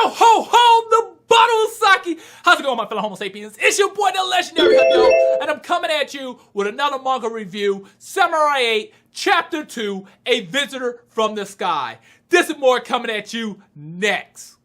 Yo ho ho, the bottle sake. How's it going, my fellow Homo sapiens? It's your boy, the legendary Hadou, and I'm coming at you with another manga review, Samurai 8, Chapter 2, A Visitor from the Sky. This and more coming at you next.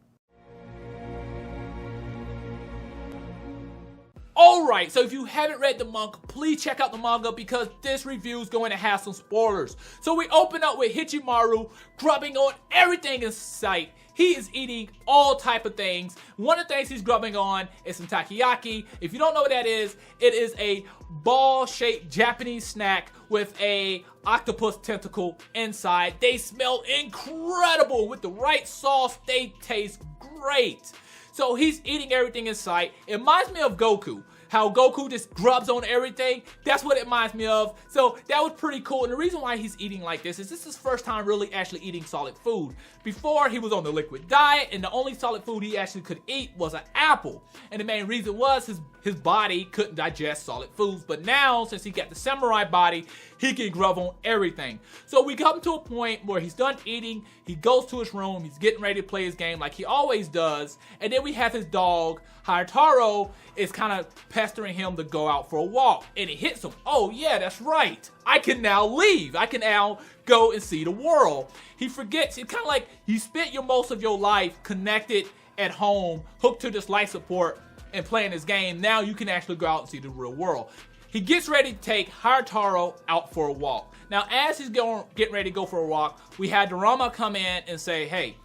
Alright, so if you haven't read the manga, please check out the manga because this review is going to have some spoilers. So we open up with Hichimaru grubbing on everything in sight. He is eating all type of things. One of the things he's grubbing on is some takoyaki. If you don't know what that is, it is a ball-shaped Japanese snack with a octopus tentacle inside. They smell incredible. With the right sauce, they taste great. So he's eating everything in sight. It reminds me of Goku. How Goku just grubs on everything. That's what it reminds me of. So that was pretty cool. And the reason why he's eating like this is his first time really actually eating solid food. Before, he was on the liquid diet, and the only solid food he actually could eat was an apple. And the main reason was his body couldn't digest solid foods. But now, since he got the samurai body, he can grub on everything. So we come to a point where he's done eating, he goes to his room, he's getting ready to play his game like he always does. And then we have his dog, Hayataro, is kind of pestering him to go out for a walk. And it hits him. Oh yeah, that's right. I can now leave. I can now go and see the world. He forgets. It's kind of like you spent most of your life connected at home, hooked to this life support and playing this game. Now you can actually go out and see the real world. He gets ready to take Hayataro out for a walk. Now as he's getting ready to go for a walk, we had Dorama come in and say, hey,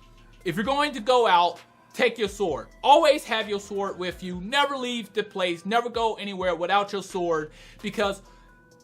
if you're going to go out, take your sword. Always have your sword with you. Never leave the place. Never go anywhere without your sword, because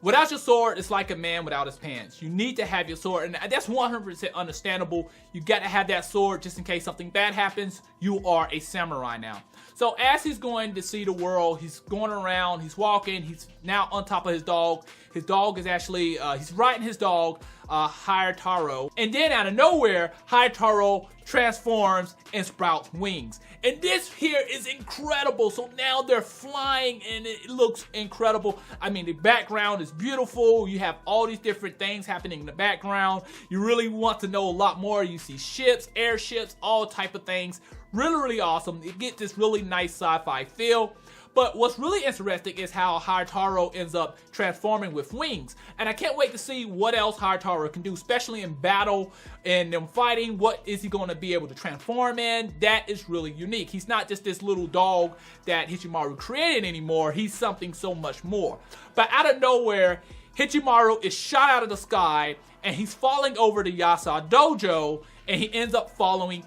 without your sword, it's like a man without his pants. You need to have your sword, and that's 100% understandable. You got to have that sword just in case something bad happens. You are a samurai now. So as he's going to see the world, he's going around, he's walking, he's now on top of his dog. His dog is actually, he's riding his dog, Hayataro. And then out of nowhere, Hayataro transforms and sprouts wings. And this here is incredible. So now they're flying and it looks incredible. I mean, the background is beautiful. You have all these different things happening in the background. You really want to know a lot more. You see ships, airships, all type of things. Really, really awesome. You get this really nice sci-fi feel. But what's really interesting is how Hayataro ends up transforming with wings. And I can't wait to see what else Hayataro can do, especially in battle and them fighting. What is he going to be able to transform in? That is really unique. He's not just this little dog that Hichimaru created anymore. He's something so much more. But out of nowhere, Hichimaru is shot out of the sky and he's falling over the Yasa dojo, and he ends up falling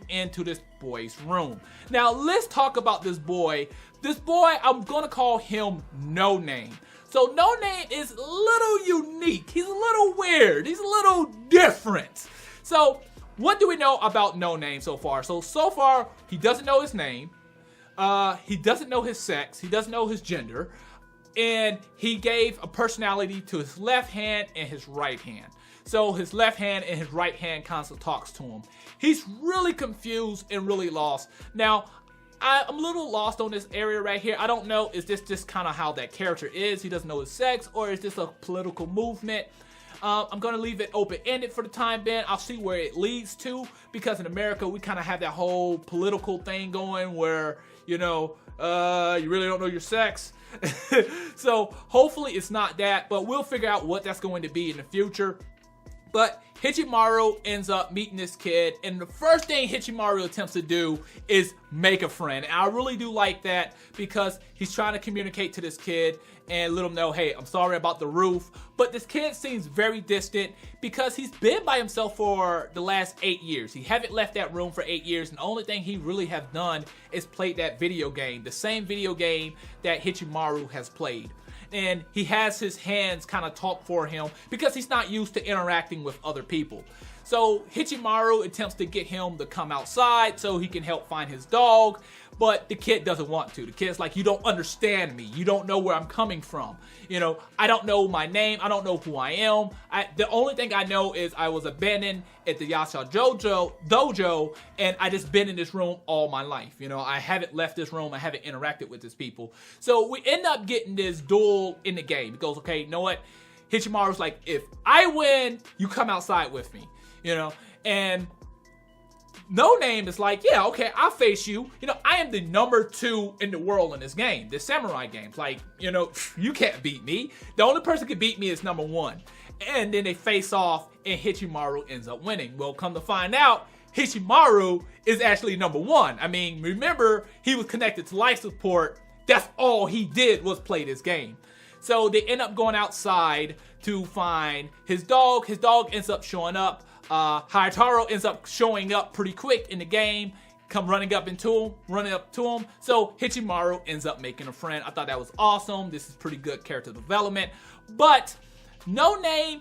into this boy's room. Now let's talk about this boy. This boy, I'm gonna call him No Name. So No Name is a little unique. He's a little weird. He's a little different. So what do we know about No Name so far? So far, he doesn't know his name. He doesn't know his sex. He doesn't know his gender. And he gave a personality to his left hand and his right hand. So his left hand and his right hand constantly talks to him. He's really confused and really lost. Now, I'm a little lost on this area right here. I don't know, is this just kind of how that character is? He doesn't know his sex, or is this a political movement? I'm going to leave it open-ended for the time being. I'll see where it leads to, because in America, we kind of have that whole political thing going where, you know, you really don't know your sex. So hopefully it's not that, but we'll figure out what that's going to be in the future. But Hichimaru ends up meeting this kid, and the first thing Hichimaru attempts to do is make a friend. And I really do like that, because he's trying to communicate to this kid and let him know, hey, I'm sorry about the roof. But this kid seems very distant because he's been by himself for the last 8 years. He haven't left that room for 8 years, and the only thing he really has done is played that video game, the same video game that Hichimaru has played. And he has his hands kind of talk for him because he's not used to interacting with other people. So Hichimaru attempts to get him to come outside so he can help find his dog, but the kid doesn't want to. The kid's like, you don't understand me. You don't know where I'm coming from. You know, I don't know my name. I don't know who I am. The only thing I know is I was abandoned at the Yasa dojo, and I just been in this room all my life. You know, I haven't left this room. I haven't interacted with these people. So we end up getting this duel in the game. It goes, okay, you know what? Hichimaru's like, if I win, you come outside with me. You know, and No Name is like, yeah, okay, I'll face you. You know, I am the number 2 in the world in this game, the samurai games. Like, you know, you can't beat me. The only person who can beat me is number 1. And then they face off and Hichimaru ends up winning. Well, come to find out, Hichimaru is actually number 1. I mean, remember, he was connected to life support. That's all he did was play this game. So they end up going outside to find his dog. His dog ends up showing up. Hayataro ends up showing up pretty quick in the game, come running up to him. So Hichimaru ends up making a friend. I thought that was awesome. This is pretty good character development. But No Name,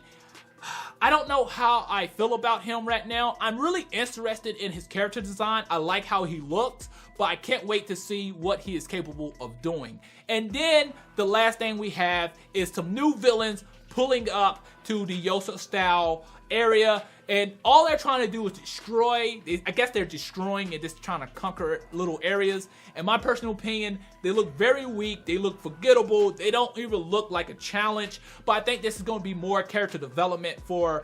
I don't know how I feel about him right now. I'm really interested in his character design. I like how he looks, but I can't wait to see what he is capable of doing. And then the last thing we have is some new villains pulling up to the Yosa style area, and all they're trying to do is destroy. I guess they're destroying and just trying to conquer little areas. In my personal opinion, they look very weak. They look forgettable. They don't even look like a challenge. But I think this is going to be more character development for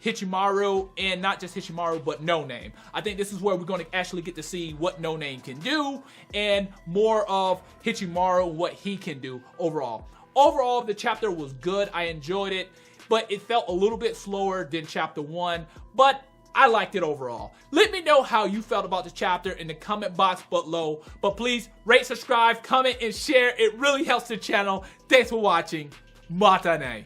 Hichimaru, and not just Hichimaru, but No Name. I think this is where we're going to actually get to see what No Name can do, and more of Hichimaru, what he can do overall. Overall, the chapter was good. I enjoyed it, but it felt a little bit slower than chapter 1, but I liked it overall. Let me know how you felt about the chapter in the comment box below, but please rate, subscribe, comment, and share. It really helps the channel. Thanks for watching. Mata ne.